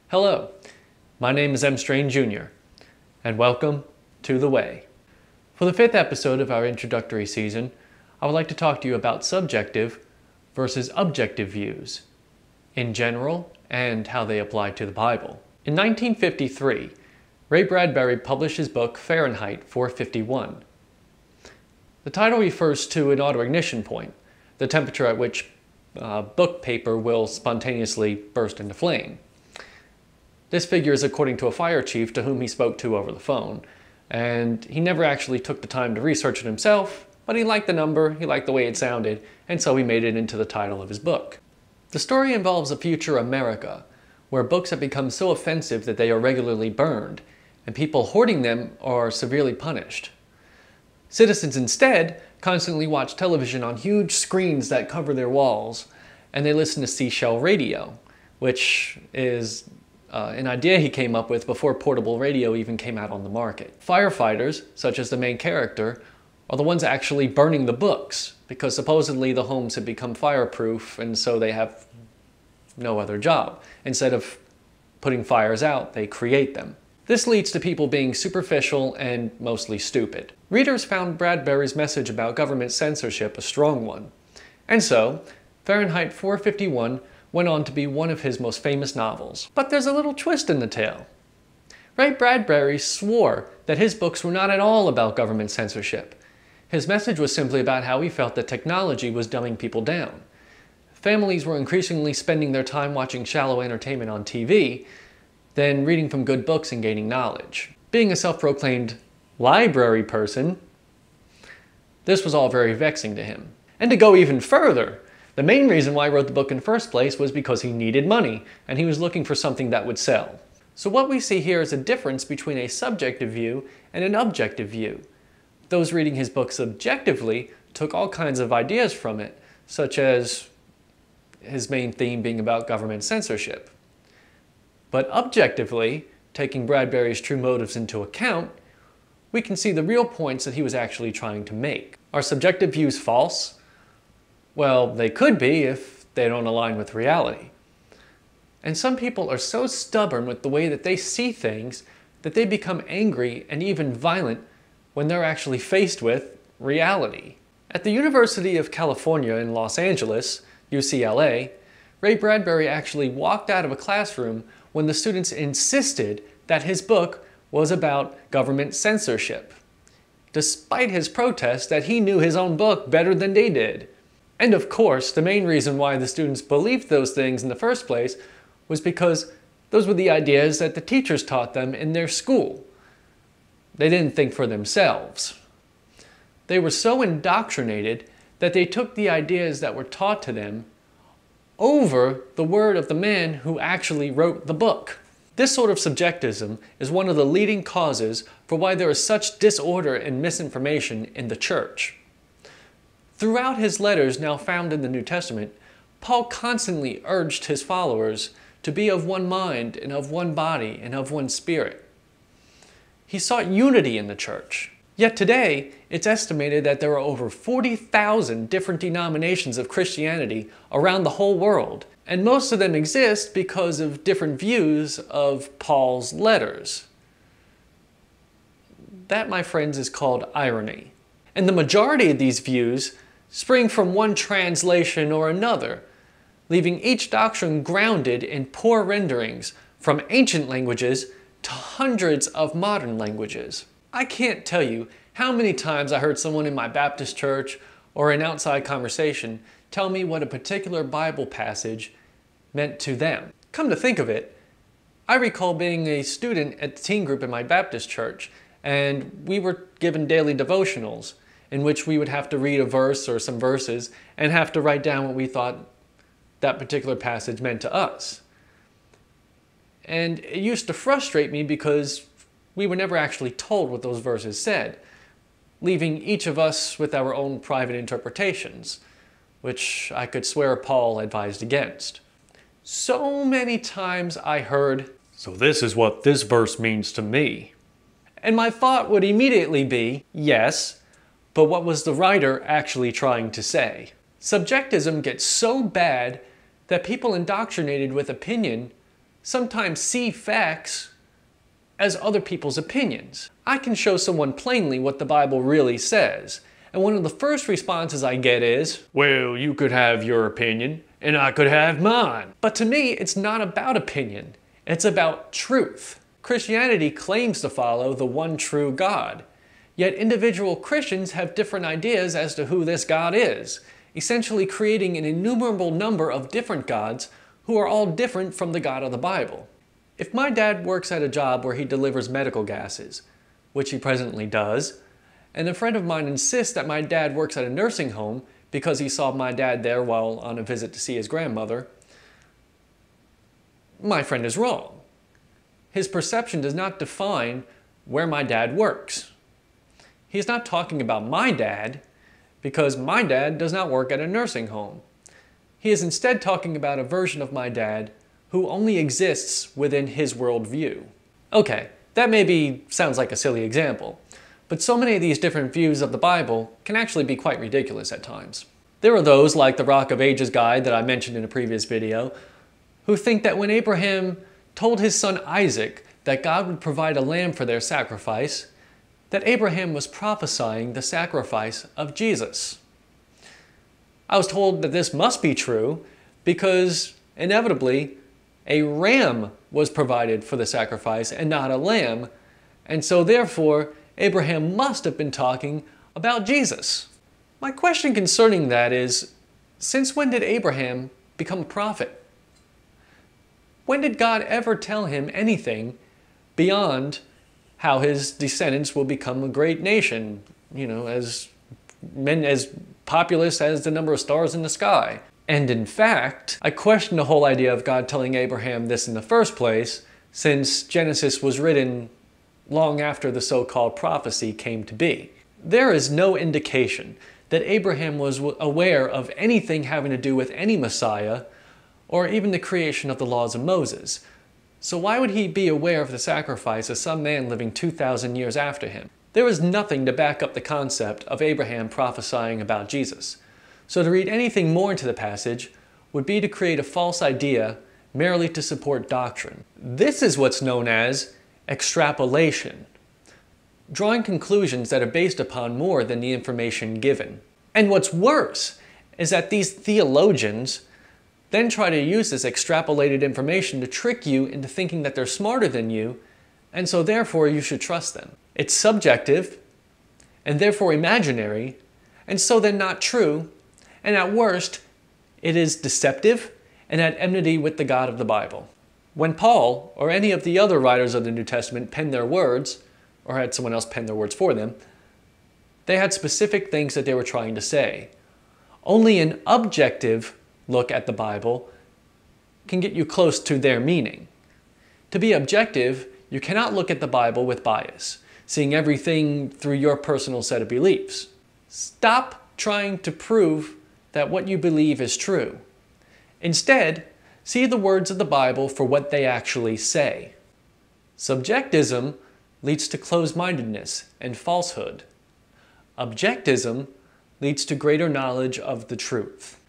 Hello, my name is M. Strain Jr., and welcome to W.A.Y. For the 5th episode of our introductory season, I would like to talk to you about subjective versus objective views in general and how they apply to the Bible. In 1953, Ray Bradbury published his book Fahrenheit 451. The title refers to an autoignition point, the temperature at which book paper will spontaneously burst into flame. This figure is according to a fire chief to whom he spoke to over the phone, and he never actually took the time to research it himself, but he liked the number, he liked the way it sounded, and so he made it into the title of his book. The story involves a future America, where books have become so offensive that they are regularly burned, and people hoarding them are severely punished. Citizens instead constantly watch television on huge screens that cover their walls, and they listen to seashell radio, which is an idea he came up with before portable radio even came out on the market. Firefighters, such as the main character, are the ones actually burning the books, because supposedly the homes have become fireproof and so they have no other job. Instead of putting fires out, they create them. This leads to people being superficial and mostly stupid. Readers found Bradbury's message about government censorship a strong one, and so Fahrenheit 451 went on to be one of his most famous novels. But there's a little twist in the tale. Ray Bradbury swore that his books were not at all about government censorship. His message was simply about how he felt that technology was dumbing people down. Families were increasingly spending their time watching shallow entertainment on TV than reading from good books and gaining knowledge. Being a self-proclaimed library person, this was all very vexing to him. And to go even further, the main reason why he wrote the book in the first place was because he needed money, and he was looking for something that would sell. So what we see here is a difference between a subjective view and an objective view. Those reading his book subjectively took all kinds of ideas from it, such as his main theme being about government censorship. But objectively, taking Bradbury's true motives into account, we can see the real points that he was actually trying to make. Are subjective views false? Well, they could be if they don't align with reality. And some people are so stubborn with the way that they see things that they become angry and even violent when they're actually faced with reality. At the University of California in Los Angeles, UCLA, Ray Bradbury actually walked out of a classroom when the students insisted that his book was about government censorship, despite his protest that he knew his own book better than they did. And of course, the main reason why the students believed those things in the first place was because those were the ideas that the teachers taught them in their school. They didn't think for themselves. They were so indoctrinated that they took the ideas that were taught to them over the word of the man who actually wrote the book. This sort of subjectivism is one of the leading causes for why there is such disorder and misinformation in the church. Throughout his letters now found in the New Testament, Paul constantly urged his followers to be of one mind and of one body and of one spirit. He sought unity in the church. Yet today, it's estimated that there are over 40,000 different denominations of Christianity around the whole world, and most of them exist because of different views of Paul's letters. That, my friends, is called irony. And the majority of these views spring from one translation or another, leaving each doctrine grounded in poor renderings from ancient languages to hundreds of modern languages. I can't tell you how many times I heard someone in my Baptist church or an outside conversation tell me what a particular Bible passage meant to them. Come to think of it, I recall being a student at the teen group in my Baptist church, and we were given daily devotionals in which we would have to read a verse or some verses and have to write down what we thought that particular passage meant to us. And it used to frustrate me because we were never actually told what those verses said, leaving each of us with our own private interpretations, which I could swear Paul advised against. So many times I heard, "So this is what this verse means to me." And my thought would immediately be, yes, but what was the writer actually trying to say? Subjectivism gets so bad that people indoctrinated with opinion sometimes see facts as other people's opinions. I can show someone plainly what the Bible really says, and one of the first responses I get is, well, you could have your opinion, and I could have mine. But to me, it's not about opinion, it's about truth. Christianity claims to follow the one true God, yet individual Christians have different ideas as to who this God is, essentially creating an innumerable number of different gods who are all different from the God of the Bible. If my dad works at a job where he delivers medical gases, which he presently does, and a friend of mine insists that my dad works at a nursing home because he saw my dad there while on a visit to see his grandmother, my friend is wrong. His perception does not define where my dad works. He's not talking about my dad because my dad does not work at a nursing home. He is instead talking about a version of my dad who only exists within his worldview. Okay, that maybe sounds like a silly example, but so many of these different views of the Bible can actually be quite ridiculous at times. There are those, like the Rock of Ages guy that I mentioned in a previous video, who think that when Abraham told his son Isaac that God would provide a lamb for their sacrifice, that Abraham was prophesying the sacrifice of Jesus. I was told that this must be true because, inevitably, a ram was provided for the sacrifice and not a lamb, and so therefore Abraham must have been talking about Jesus. My question concerning that is, since when did Abraham become a prophet? When did God ever tell him anything beyond how his descendants will become a great nation, as populous as the number of stars in the sky? And in fact, I question the whole idea of God telling Abraham this in the first place, since Genesis was written long after the so-called prophecy came to be. There is no indication that Abraham was aware of anything having to do with any Messiah, or even the creation of the laws of Moses. So why would he be aware of the sacrifice of some man living 2,000 years after him? There is nothing to back up the concept of Abraham prophesying about Jesus. So to read anything more into the passage would be to create a false idea merely to support doctrine. This is what's known as extrapolation, drawing conclusions that are based upon more than the information given. And what's worse is that these theologians then try to use this extrapolated information to trick you into thinking that they're smarter than you, and so therefore you should trust them. It's subjective, and therefore imaginary, and so then not true, and at worst, it is deceptive and at enmity with the God of the Bible. When Paul, or any of the other writers of the New Testament, penned their words, or had someone else pen their words for them, they had specific things that they were trying to say. Only an objective look at the Bible can get you close to their meaning. To be objective, you cannot look at the Bible with bias, seeing everything through your personal set of beliefs. Stop trying to prove that what you believe is true. Instead, see the words of the Bible for what they actually say. Subjectism leads to closed-mindedness and falsehood. Objectism leads to greater knowledge of the truth.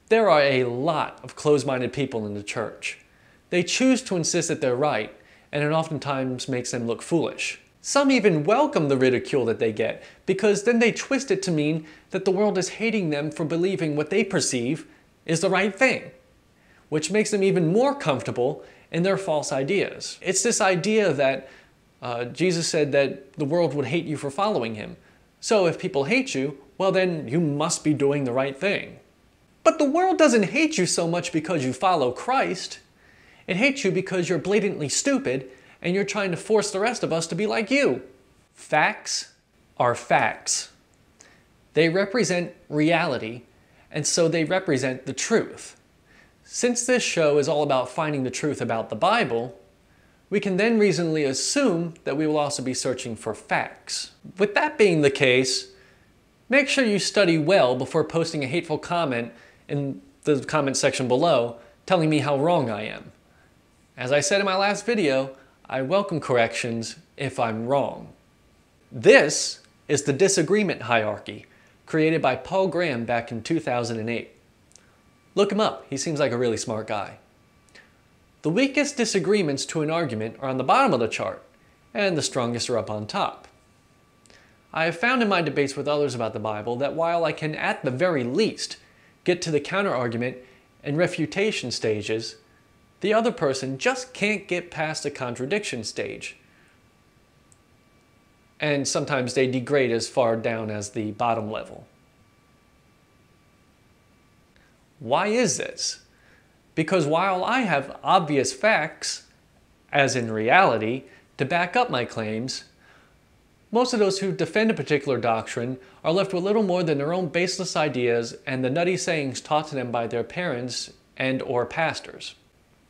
There are a lot of closed-minded people in the church. They choose to insist that they're right, and it oftentimes makes them look foolish. Some even welcome the ridicule that they get, because then they twist it to mean that the world is hating them for believing what they perceive is the right thing, which makes them even more comfortable in their false ideas. It's this idea that Jesus said that the world would hate you for following him. So if people hate you, well then you must be doing the right thing. But the world doesn't hate you so much because you follow Christ. It hates you because you're blatantly stupid and you're trying to force the rest of us to be like you. Facts are facts. They represent reality, and so they represent the truth. Since this show is all about finding the truth about the Bible, we can then reasonably assume that we will also be searching for facts. With that being the case, make sure you study well before posting a hateful comment in the comment section below telling me how wrong I am. As I said in my last video, I welcome corrections if I'm wrong. This is the disagreement hierarchy created by Paul Graham back in 2008. Look him up, he seems like a really smart guy. The weakest disagreements to an argument are on the bottom of the chart, and the strongest are up on top. I have found in my debates with others about the Bible that while I can at the very least get to the counter-argument and refutation stages, the other person just can't get past the contradiction stage. And sometimes they degrade as far down as the bottom level. Why is this? Because while I have obvious facts, as in reality, to back up my claims, most of those who defend a particular doctrine are left with little more than their own baseless ideas and the nutty sayings taught to them by their parents and/or pastors.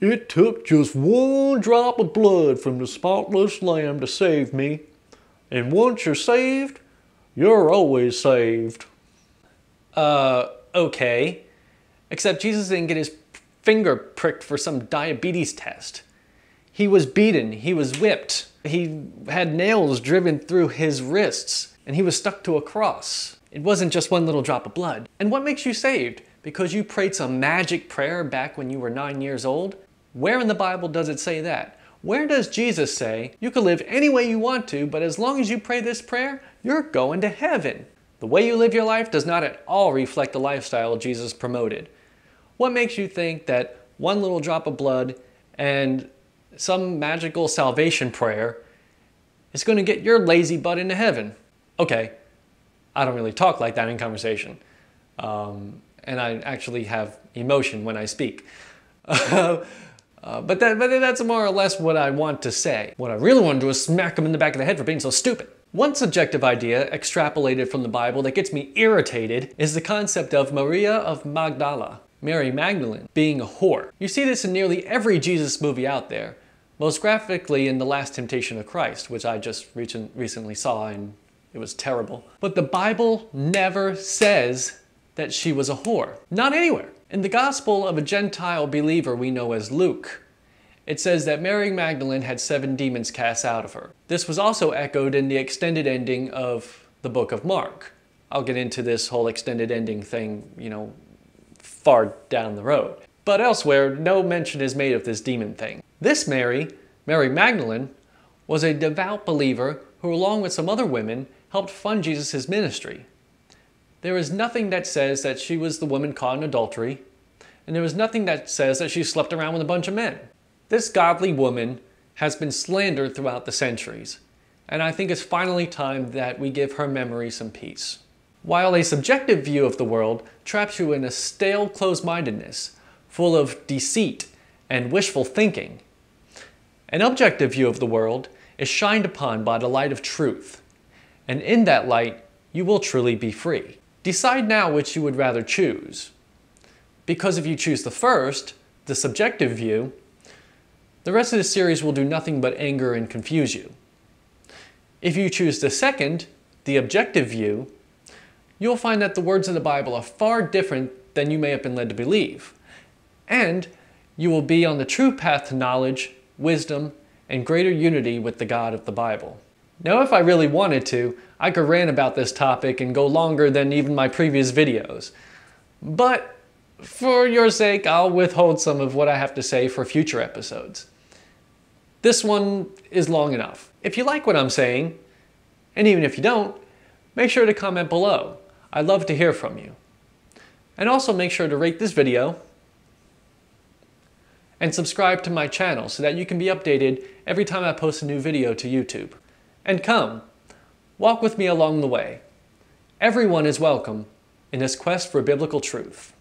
It took just one drop of blood from the spotless lamb to save me, and once you're saved, you're always saved. Okay. Except Jesus didn't get his finger pricked for some diabetes test. He was beaten, he was whipped, he had nails driven through his wrists, and he was stuck to a cross. It wasn't just one little drop of blood. And what makes you saved? Because you prayed some magic prayer back when you were 9 years old? Where in the Bible does it say that? Where does Jesus say, you can live any way you want to, but as long as you pray this prayer, you're going to heaven? The way you live your life does not at all reflect the lifestyle Jesus promoted. What makes you think that one little drop of blood and some magical salvation prayer is going to get your lazy butt into heaven? Okay, I don't really talk like that in conversation. And I actually have emotion when I speak. But that's more or less what I want to say. What I really want to do is smack them in the back of the head for being so stupid. One subjective idea extrapolated from the Bible that gets me irritated is the concept of Maria of Magdala, Mary Magdalene, being a whore. You see this in nearly every Jesus movie out there, most graphically in The Last Temptation of Christ, which I just recently saw and it was terrible. But the Bible never says that she was a whore. Not anywhere. In the Gospel of a Gentile believer we know as Luke, it says that Mary Magdalene had 7 demons cast out of her. This was also echoed in the extended ending of the book of Mark. I'll get into this whole extended ending thing, far down the road. But elsewhere, no mention is made of this demon thing. This Mary Magdalene, was a devout believer who, along with some other women, helped fund Jesus' ministry. There is nothing that says that she was the woman caught in adultery, and there is nothing that says that she slept around with a bunch of men. This godly woman has been slandered throughout the centuries, and I think it's finally time that we give her memory some peace. While a subjective view of the world traps you in a stale closed-mindedness, full of deceit and wishful thinking, an objective view of the world is shined upon by the light of truth, and in that light you will truly be free. Decide now which you would rather choose, because if you choose the first, the subjective view, the rest of the series will do nothing but anger and confuse you. If you choose the second, the objective view, you'll find that the words of the Bible are far different than you may have been led to believe, and you will be on the true path to knowledge, wisdom, and greater unity with the God of the Bible. Now, if I really wanted to, I could rant about this topic and go longer than even my previous videos. But for your sake, I'll withhold some of what I have to say for future episodes. This one is long enough. If you like what I'm saying, and even if you don't, make sure to comment below. I'd love to hear from you. And also make sure to rate this video and subscribe to my channel so that you can be updated every time I post a new video to YouTube. And come, walk with me along the way. Everyone is welcome in this quest for biblical truth.